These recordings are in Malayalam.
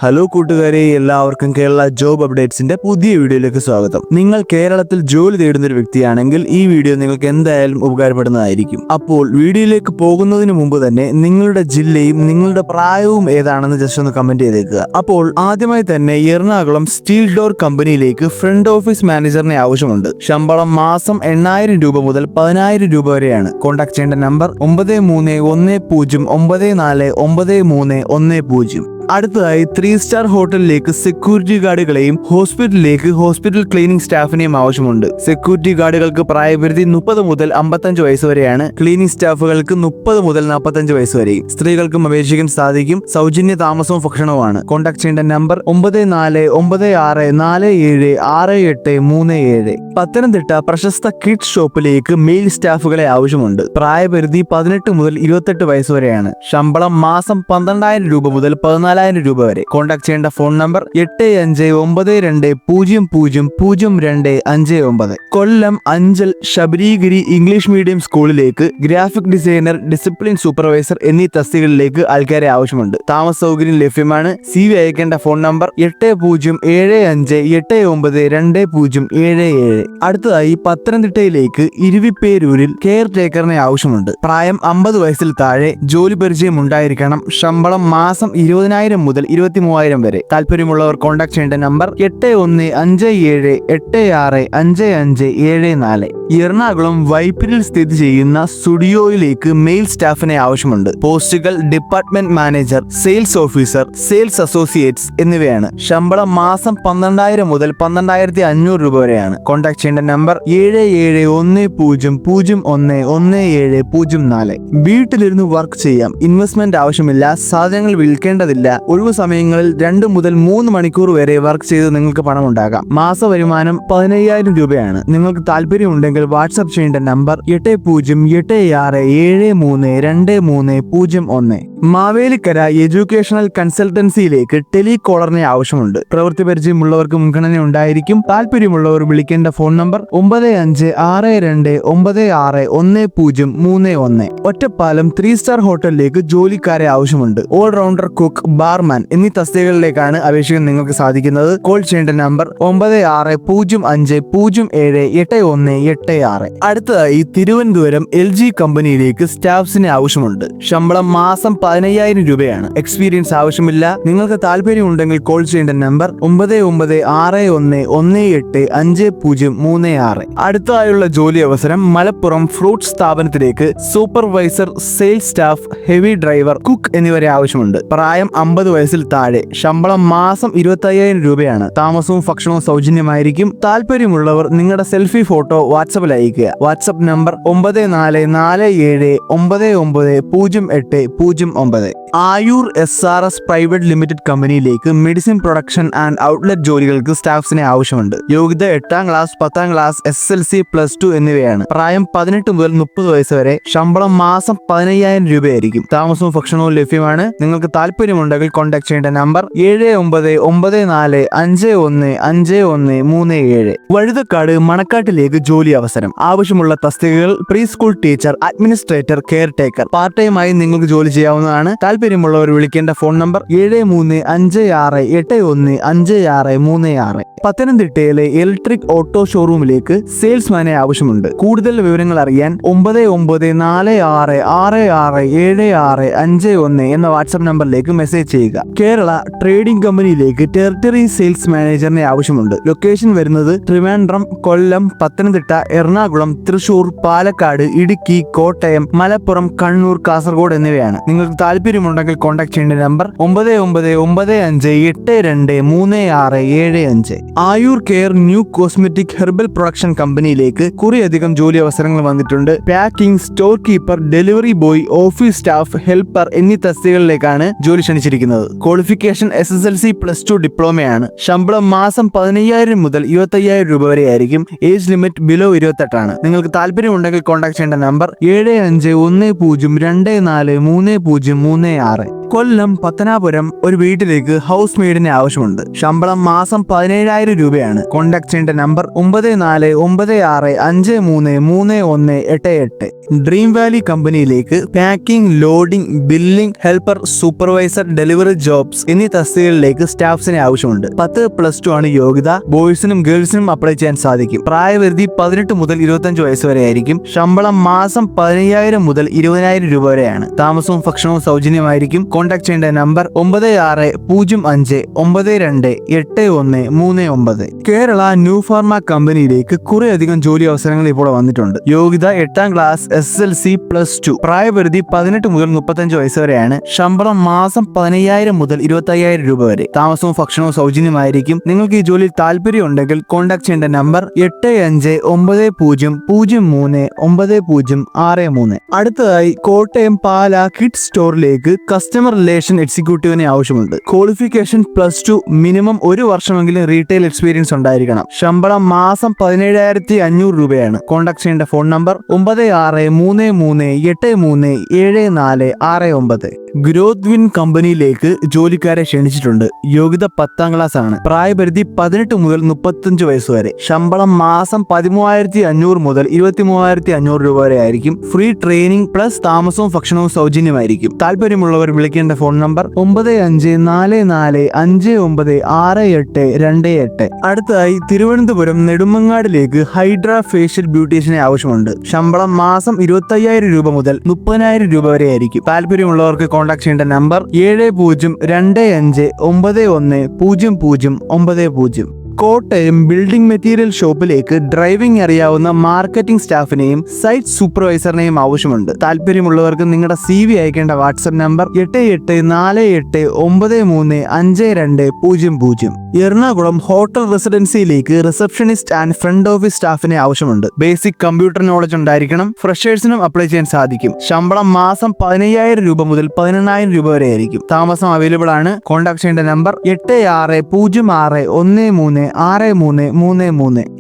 ഹലോ കൂട്ടുകാരെ, എല്ലാവർക്കും കേരള ജോബ് അപ്ഡേറ്റ്സിന്റെ പുതിയ വീഡിയോയിലേക്ക് സ്വാഗതം. നിങ്ങൾ കേരളത്തിൽ ജോലി തേടുന്ന ഒരു വ്യക്തിയാണെങ്കിൽ ഈ വീഡിയോ നിങ്ങൾക്ക് എന്തായാലും ഉപകാരപ്പെടുന്നതായിരിക്കും. അപ്പോൾ വീഡിയോയിലേക്ക് പോകുന്നതിന് മുമ്പ് തന്നെ നിങ്ങളുടെ ജില്ലയും നിങ്ങളുടെ പ്രായവും ഏതാണെന്ന് ജസ്റ്റ് ഒന്ന് കമന്റ് ചെയ്തേക്കുക. അപ്പോൾ ആദ്യമായി തന്നെ എറണാകുളം സ്റ്റീൽ ഡോർ കമ്പനിയിലേക്ക് ഫ്രണ്ട് ഓഫീസ് മാനേജറിനെ ആവശ്യമുണ്ട്. ശമ്പളം മാസം 8,000 രൂപ മുതൽ 10,000 രൂപ വരെയാണ്. കോൺടാക്ട് ചെയ്യേണ്ട നമ്പർ 9310949310. അടുത്തതായി 3 സ്റ്റാർ ഹോട്ടലിലേക്ക് സെക്യൂരിറ്റി ഗാർഡുകളെയും ഹോസ്പിറ്റലിലേക്ക് ഹോസ്പിറ്റൽ ക്ലീനിംഗ് സ്റ്റാഫിനെയും ആവശ്യമുണ്ട്. സെക്യൂരിറ്റി ഗാർഡുകൾക്ക് പ്രായപരിധി 30 മുതൽ 55 വയസ്സ് വരെയാണ്. ക്ലീനിംഗ് സ്റ്റാഫുകൾക്ക് 30 മുതൽ 45 വയസ്സ് വരെയും. സ്ത്രീകൾക്കും അപേക്ഷിക്കാൻ സാധിക്കും. സൗജന്യ താമസവും ഭക്ഷണവുമാണ്. കോൺടാക്ട് ചെയ്യേണ്ട നമ്പർ 9496476837. പത്തനംതിട്ട പ്രശസ്ത കിഡ്സ് ഷോപ്പിലേക്ക് മെയിൽ സ്റ്റാഫുകളെ ആവശ്യമുണ്ട്. പ്രായപരിധി 18 മുതൽ 28 വയസ്സ് വരെയാണ്. ശമ്പളം മാസം 12,000 രൂപ മുതൽ 14,000 രൂപ വരെ. കോൺടാക്ട് ചെയ്യേണ്ട phone number 8592000259. Kollam Anchal Sabarigiri English medium സ്കൂളിലേക്ക് ഗ്രാഫിക് ഡിസൈനർ, ഡിസിപ്ലിൻ സൂപ്പർവൈസർ എന്നീ തസ്തികകളിലേക്ക് ആൾക്കാരെ ആവശ്യമുണ്ട്. താമസ സൗകര്യം ലഭ്യമാണ്. CV അയക്കേണ്ട ഫോൺ നമ്പർ 8075892077. അടുത്തതായി പത്തനംതിട്ടയിലേക്ക് ഇരുവിപ്പേരൂരിൽ കെയർ ടേക്കറിനെ ആവശ്യമുണ്ട്. പ്രായം 50 വയസ്സിൽ താഴെ. ജോലി പരിചയം ഉണ്ടായിരിക്കണം. ശമ്പളം മാസം 20,000 മുതൽ 23,000 വരെ. താല്പര്യമുള്ളവർ കോൺടാക്ട് ചെയ്യേണ്ട നമ്പർ 8157865574. എറണാകുളം വൈപ്പിനിൽ സ്ഥിതി ചെയ്യുന്ന സ്റ്റുഡിയോയിലേക്ക് മെയിൽ സ്റ്റാഫിനെ ആവശ്യമുണ്ട്. പോസ്റ്റുകൾ department manager, sales officer, sales associates എന്നിവയാണ്. ശമ്പളം മാസം 12,000 മുതൽ 12,500 രൂപ വരെയാണ്. കോൺടാക്ട് ചെയ്യേണ്ട നമ്പർ 7710011704. വീട്ടിലിരുന്ന് വർക്ക് ചെയ്യാം. ഇൻവെസ്റ്റ്മെന്റ് ആവശ്യമില്ല. സാധനങ്ങൾ വിൽക്കേണ്ടതില്ല. ഒഴിവു സമയങ്ങളിൽ 2 മുതൽ 3 മണിക്കൂർ വരെ വർക്ക് ചെയ്ത് നിങ്ങൾക്ക് പണം ഉണ്ടാകാം. മാസ വരുമാനം 15,000 രൂപയാണ്. നിങ്ങൾക്ക് താല്പര്യമുണ്ടെങ്കിൽ വാട്സ്ആപ്പ് ചെയ്യേണ്ട നമ്പർ 8086732301. മാവേലിക്കര എഡ്യൂക്കേഷണൽ കൺസൾട്ടൻസിയിലേക്ക് ടെലികോളറിനെ ആവശ്യമുണ്ട്. പ്രവൃത്തി പരിചയമുള്ളവർക്ക് മുൻഗണന ഉണ്ടായിരിക്കും. താല്പര്യമുള്ളവർ വിളിക്കേണ്ട ഫോൺ നമ്പർ 9562961031. ഒറ്റപ്പാലം 3 സ്റ്റാർ ഹോട്ടലിലേക്ക് ജോലിക്കാരെ ആവശ്യമുണ്ട്. ഓൾറൗണ്ടർ, കുക്ക്, ബാർമാൻ എന്നീ തസ്തികകളിലേക്കാണ് അപേക്ഷിക്കാൻ നിങ്ങൾക്ക് സാധിക്കുന്നത്. കോൾ ചെയ്യേണ്ട നമ്പർ 9605078186. അടുത്തതായി തിരുവനന്തപുരം LG കമ്പനിയിലേക്ക് സ്റ്റാഫ്സിനെ ആവശ്യമുണ്ട്. ശമ്പളം മാസം 15,000 രൂപയാണ്. എക്സ്പീരിയൻസ് ആവശ്യമില്ല. നിങ്ങൾക്ക് താല്പര്യമുണ്ടെങ്കിൽ കോൾ ചെയ്യേണ്ട നമ്പർ 9961185036. അടുത്തതായുള്ള ജോലി അവസരം മലപ്പുറം ഫ്രൂട്ട്സ് സ്ഥാപനത്തിലേക്ക് supervisor, sales staff, heavy driver, cook എന്നിവരെ ആവശ്യമുണ്ട്. പ്രായം 50 വയസ്സിൽ താഴെ. ശമ്പളം മാസം 25,000 രൂപയാണ്. താമസവും ഭക്ഷണവും സൗജന്യമായിരിക്കും. താല്പര്യമുള്ളവർ നിങ്ങളുടെ സെൽഫി ഫോട്ടോ വാട്സാപ്പിൽ അയക്കുക. WhatsApp number 9447990809. Ayur SRS private limited കമ്പനിയിലേക്ക് മെഡിസിൻ പ്രൊഡക്ഷൻ ആൻഡ് ഔട്ട്ലെറ്റ് ജോലികൾക്ക് സ്റ്റാഫ്സിനെ ആവശ്യമുണ്ട്. യോഗ്യത 8ാം ക്ലാസ്, 10ാം ക്ലാസ്, SSLC, +2 എന്നിവയാണ്. പ്രായം 18 മുതൽ 30 വയസ്സ് വരെ. ശമ്പളം മാസം 15,000 രൂപയായിരിക്കും. താമസവും ഭക്ഷണവും ലഭ്യമാണ്. നിങ്ങൾക്ക് താല്പര്യമുണ്ടെങ്കിൽ കോൺടാക്ട് ചെയ്യേണ്ട നമ്പർ 7994515137. വഴുതക്കാട് മണക്കാട്ടിലേക്ക് ജോലി അവസരം. ആവശ്യമുള്ള തസ്തികകൾ preschool teacher, administrator, caretaker. Part time ആയി നിങ്ങൾക്ക് ജോലി ചെയ്യാവുന്നതാണ്. താല്പര്യമുള്ളവർ വിളിക്കേണ്ട ഫോൺ നമ്പർ 7356815636. പത്തനംതിട്ടയിലെ ഇലക്ട്രിക് ഓട്ടോ ഷോറൂമിലേക്ക് സെയിൽസ്മാനെ ആവശ്യമുണ്ട്. കൂടുതൽ വിവരങ്ങൾ അറിയാൻ 9946667651 എന്ന വാട്സ്ആപ്പ് നമ്പറിലേക്ക് മെസ്സേജ് ചെയ്യുക. കേരള ട്രേഡിംഗ് കമ്പനിയിലേക്ക് ടെറിട്ടറി സെയിൽസ് മാനേജറിനെ ആവശ്യമുണ്ട്. ലൊക്കേഷൻ വരുന്നത് ട്രിവാൻഡ്രം, കൊല്ലം, പത്തനംതിട്ട, എറണാകുളം, തൃശൂർ, പാലക്കാട്, ഇടുക്കി, കോട്ടയം, മലപ്പുറം, കണ്ണൂർ, കാസർഗോഡ് എന്നിവയാണ്. നിങ്ങൾക്ക് താല്പര്യമുണ്ടെങ്കിൽ കോൺടാക്ട് ചെയ്യേണ്ട number 9995823675. Ayur care new cosmetic herbal production കമ്പനിയിലേക്ക് കുറേയധികം ജോലി അവസരങ്ങൾ വന്നിട്ടുണ്ട്. Packing, store keeper, delivery boy, office staff, helper എന്നീ തസ്തികകളിലേക്കാണ് ജോലി ക്ഷണിച്ചിരിക്കുന്നത്. Qualification SSLC, +2 ഡിപ്ലോമയാണ്. ശമ്പളം മാസം 15,000 മുതൽ 25,000 രൂപ വരെ ആയിരിക്കും. ഏജ് ലിമിറ്റ് ബിലോ 28 ആണ്. നിങ്ങൾക്ക് താല്പര്യമുണ്ടെങ്കിൽ കോൺടാക്ട് ചെയ്യേണ്ട നമ്പർ 7510243036. കൊല്ലം പത്തനാപുരം ഒരു വീട്ടിലേക്ക് ഹൗസ് മെയ്ഡിനെ ആവശ്യമുണ്ട്. ശമ്പളം മാസം 17,000 രൂപയാണ്. കോൺടാക്ട് ചെയ്യേണ്ട നമ്പർ 9496533188. ഡ്രീം വാലി കമ്പനിയിലേക്ക് packing, loading, billing, helper, supervisor, delivery jobs എന്നീ തസ്തികകളിലേക്ക് സ്റ്റാഫ്സിനെ ആവശ്യമുണ്ട്. 10+2 ആണ് യോഗ്യത. ബോയ്സിനും ഗേൾസിനും അപ്ലൈ ചെയ്യാൻ സാധിക്കും. പ്രായപരിധി 18 മുതൽ 25 വയസ്സ് വരെ ആയിരിക്കും. ശമ്പളം മാസം 15,000 മുതൽ 20,000 രൂപ വരെയാണ്. താമസവും ഭക്ഷണവും സൗജന്യമായിരിക്കും. കോൺടാക്ട് ചെയ്യേണ്ട നമ്പർ 9605928139. കേരള ന്യൂ ഫാർമ കമ്പനിയിലേക്ക് കുറേയധികം ജോലി അവസരങ്ങൾ ഇപ്പോൾ വന്നിട്ടുണ്ട്. യോഗ്യത 8ാം ക്ലാസ്, SSLC+2. പ്രായപരിധി 18 മുതൽ 35 വയസ്സ് വരെയാണ്. ശമ്പളം മാസം 15,000 മുതൽ 25,000 രൂപ വരെ. താമസവും ഭക്ഷണവും സൗജന്യമായിരിക്കും. നിങ്ങൾക്ക് ഈ ജോലിയിൽ താല്പര്യം ഉണ്ടെങ്കിൽ കോൺടാക്ട് ചെയ്യേണ്ട നമ്പർ 8590039063. അടുത്തതായി കോട്ടയം പാല കിഡ്സ് സ്റ്റോറിലേക്ക് കസ്റ്റമർ റിലേഷൻ എക്സിക്യൂട്ടീവിനെ ആവശ്യമുണ്ട്. ക്വാളിഫിക്കേഷൻ +2, മിനിമം 1 വർഷമെങ്കിലും റീറ്റെയിൽ എക്സ്പീരിയൻസ് ഉണ്ടായിരിക്കണം. ശമ്പളം മാസം 17,500 രൂപയാണ്. കോൺടാക്ട് ചെയ്യേണ്ട ഫോൺ നമ്പർ 9633837469. ഗ്രോത്ത് വിൻ കമ്പനിയിലേക്ക് ജോലിക്കാരെ ക്ഷണിച്ചിട്ടുണ്ട്. യോഗ്യത 10ാം ക്ലാസ് ആണ്. പ്രായപരിധി 18 മുതൽ 35 വയസ്സ് വരെ. ശമ്പളം മാസം 13,500 മുതൽ 23,500 രൂപ വരെ ആയിരിക്കും. ഫ്രീ ട്രെയിനിങ് പ്ലസ് താമസവും ഭക്ഷണവും സൗജന്യമായിരിക്കും. താല്പര്യമുള്ളവർ വിളിക്കേണ്ട ഫോൺ നമ്പർ 9544596828. അടുത്തതായി തിരുവനന്തപുരം നെടുമങ്ങാടിലേക്ക് ഹൈഡ്ര ഫേഷ്യൽ ബ്യൂട്ടീഷ്യനെ ആവശ്യമുണ്ട്. ശമ്പളം മാസം 25,000 രൂപ മുതൽ 30,000 രൂപ വരെ ആയിരിക്കും. താല്പര്യമുള്ളവർക്ക് കോൺടാക്ട് ചെയ്യേണ്ട നമ്പർ 7025510090. കോട്ടയം ബിൽഡിംഗ് മെറ്റീരിയൽ ഷോപ്പിലേക്ക് ഡ്രൈവിംഗ് അറിയാവുന്ന മാർക്കറ്റിംഗ് സ്റ്റാഫിനെയും സൈറ്റ് സൂപ്പർവൈസറിനെയും ആവശ്യമുണ്ട്. താല്പര്യമുള്ളവർക്ക് നിങ്ങളുടെ CV അയക്കേണ്ട വാട്സ്ആപ്പ് നമ്പർ 8848935200. എറണാകുളം ഹോട്ടൽ റെസിഡൻസിയിലേക്ക് റിസപ്ഷനിസ്റ്റ് ആൻഡ് ഫ്രണ്ട് ഓഫീസ് സ്റ്റാഫിനെ ആവശ്യമുണ്ട്. ബേസിക് കമ്പ്യൂട്ടർ നോളജ് ഉണ്ടായിരിക്കണം. ഫ്രഷേഴ്സിനും അപ്ലൈ ചെയ്യാൻ സാധിക്കും. ശമ്പളം മാസം 15,000 രൂപ മുതൽ 18,000 രൂപ വരെ ആയിരിക്കും. താമസം അവൈലബിൾ ആണ്. കോൺടാക്ട് ചെയ്യേണ്ട നമ്പർ 8606136333.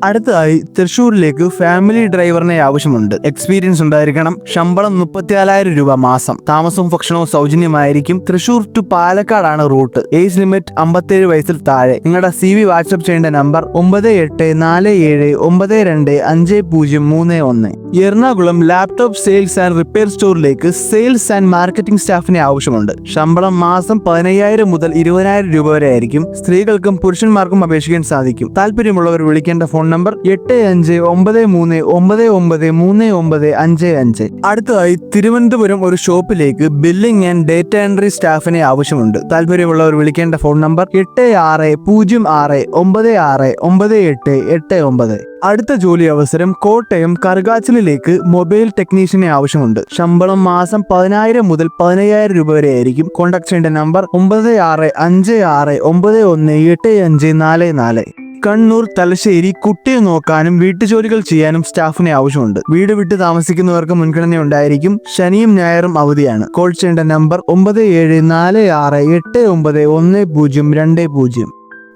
അടുത്തതായി തൃശൂരിലേക്ക് ഫാമിലി ഡ്രൈവറിനെ ആവശ്യമുണ്ട്. എക്സ്പീരിയൻസ് ഉണ്ടായിരിക്കണം. ശമ്പളം 34,000 രൂപ മാസം. താമസവും ഭക്ഷണവും സൗജന്യമായിരിക്കും. തൃശൂർ ടു പാലക്കാടാണ് റൂട്ട്. ഏജ് ലിമിറ്റ് 57 വയസ്സിൽ താഴെ. നിങ്ങളുടെ CV വാട്സ്ആപ്പ് ചെയ്യേണ്ട number 9847925031. Ernakulam laptop sales and repair സ്റ്റോറിലേക്ക് സെയിൽസ് ആൻഡ് മാർക്കറ്റിംഗ് സ്റ്റാഫിനെ ആവശ്യമുണ്ട്. ശമ്പളം മാസം 15,000 മുതൽ 20,000 രൂപ വരെ ആയിരിക്കും. സ്ത്രീകൾക്കും പുരുഷന്മാർക്കും അപേക്ഷിക്കാൻ സാധിക്കും. താല്പര്യമുള്ളവർ വിളിക്കേണ്ട ഫോൺ നമ്പർ 8593993955. അടുത്തതായി തിരുവനന്തപുരം ഒരു ഷോപ്പിലേക്ക് ബില്ലിംഗ് ആൻഡ് ഡേറ്റ എൻട്രി സ്റ്റാഫിനെ ആവശ്യമുണ്ട്. താല്പര്യമുള്ളവർ വിളിക്കേണ്ട ഫോൺ നമ്പർ 8606969889. അടുത്ത ജോലി അവസരം കോട്ടയം കറുകാച്ചലിലേക്ക് മൊബൈൽ ടെക്നീഷ്യനെ ആവശ്യമുണ്ട്. ശമ്പളം മാസം 10,000 മുതൽ 15,000 രൂപ വരെ ആയിരിക്കും. കോൺടാക്ട് ചെയ്യേണ്ട നമ്പർ 9656918544. കണ്ണൂർ തലശ്ശേരി കുട്ടിയെ നോക്കാനും വീട്ടുജോലികൾ ചെയ്യാനും സ്റ്റാഫിനെ ആവശ്യമുണ്ട്. വീട് വിട്ട് താമസിക്കുന്നവർക്ക് മുൻഗണന ഉണ്ടായിരിക്കും. ശനിയും ഞായറും അവധിയാണ്. കോൾ ചെയ്യേണ്ട നമ്പർ 9746891020.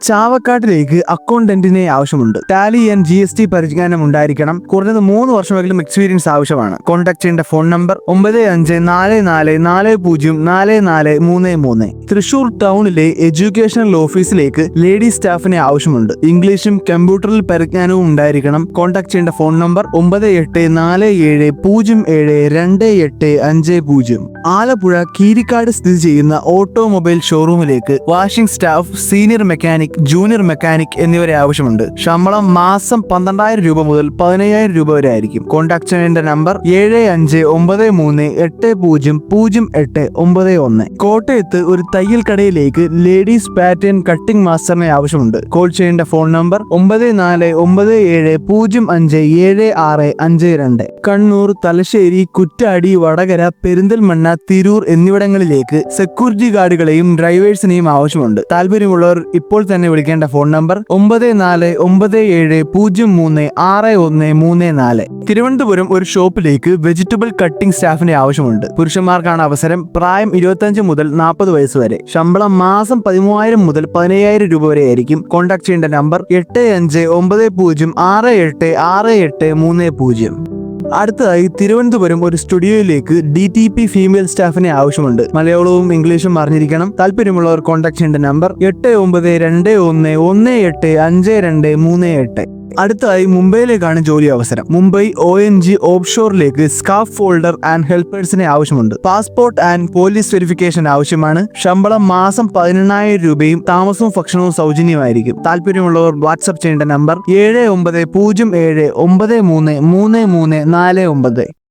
ചാവക്കാട്ടിലേക്ക് അക്കൗണ്ടന്റിനെ ആവശ്യമുണ്ട്. ടാലി ആൻഡ് GST പരിജ്ഞാനം ഉണ്ടായിരിക്കണം. കുറഞ്ഞത് 3 വർഷമെങ്കിലും എക്സ്പീരിയൻസ് ആവശ്യമാണ്. കോൺടാക്ട് ചെയ്യേണ്ട ഫോൺ നമ്പർ 9544404433. തൃശൂർ ടൗണിലെ എഡ്യൂക്കേഷണൽ ഓഫീസിലേക്ക് ലേഡി സ്റ്റാഫിനെ ആവശ്യമുണ്ട്. ഇംഗ്ലീഷും കമ്പ്യൂട്ടറിൽ പരിജ്ഞാനവും ഉണ്ടായിരിക്കണം. കോൺടാക്ട് ചെയ്യേണ്ട ഫോൺ നമ്പർ 9847072850. ആലപ്പുഴ കീരിക്കാട് സ്ഥിതി ചെയ്യുന്ന ഓട്ടോമൊബൈൽ ഷോറൂമിലേക്ക് washing staff, senior mechanic, junior mechanic എന്നിവരെ ആവശ്യമുണ്ട്. ശമ്പളം മാസം 12,000 രൂപ മുതൽ 15,000 രൂപ വരെ ആയിരിക്കും. കോൺടാക്ട് ചെയ്യേണ്ട നമ്പർ 7593800891. കോട്ടയത്ത് ഒരു തയ്യൽ കടയിലേക്ക് ലേഡീസ് പാറ്റേൺ കട്ടിംഗ് മാസ്റ്ററിനെ ആവശ്യമുണ്ട്. കോൾ ചെയ്യേണ്ട ഫോൺ നമ്പർ 9497057652. കണ്ണൂർ, തലശ്ശേരി, കുറ്റാടി, വടകര, പെരിന്തൽമണ്ണ, തിരൂർ എന്നിവിടങ്ങളിലേക്ക് സെക്യൂരിറ്റി ഗാർഡുകളെയും ഡ്രൈവേഴ്സിനെയും ആവശ്യമുണ്ട്. താല്പര്യമുള്ളവർ ഇപ്പോൾ തന്നെ വിളിക്കേണ്ട ഫോൺ നമ്പർ 9497036134. തിരുവനന്തപുരം ഒരു ഷോപ്പിലേക്ക് വെജിറ്റബിൾ കട്ടിംഗ് സ്റ്റാഫിനെ ആവശ്യമുണ്ട്. പുരുഷന്മാർക്കാണ് അവസരം. പ്രായം 25 മുതൽ 40 വയസ്സ് വരെ. ശമ്പളം മാസം 13,000 മുതൽ 15,000 രൂപ വരെ ആയിരിക്കും. കോൺടാക്ട് ചെയ്യേണ്ട നമ്പർ 8590686830. അടുത്തതായി തിരുവനന്തപുരം ഒരു സ്റ്റുഡിയോയിലേക്ക് DTP ഫീമെയിൽ സ്റ്റാഫിനെ ആവശ്യമുണ്ട്. മലയാളവും ഇംഗ്ലീഷും അറിഞ്ഞിരിക്കണം. താല്പര്യമുള്ളവർ കോൺടാക്ട് ചെയ്യേണ്ട നമ്പർ 8921185238. അടുത്തതായി മുംബൈയിലേക്കാണ് ജോലി അവസരം. മുംബൈ ONG ഓഫ്ഷോറിലേക്ക് സ്കാഫ് ഫോൾഡർ ആൻഡ് ഹെൽപ്പേഴ്സിനെ ആവശ്യമുണ്ട്. പാസ്പോർട്ട് ആൻഡ് പോലീസ് വെരിഫിക്കേഷൻ ആവശ്യമാണ്. ശമ്പളം മാസം 18,000 രൂപയും താമസവും ഭക്ഷണവും സൗജന്യമായിരിക്കും. താല്പര്യമുള്ളവർ വാട്സ്ആപ്പ് ചെയ്യേണ്ട നമ്പർ 7907933349.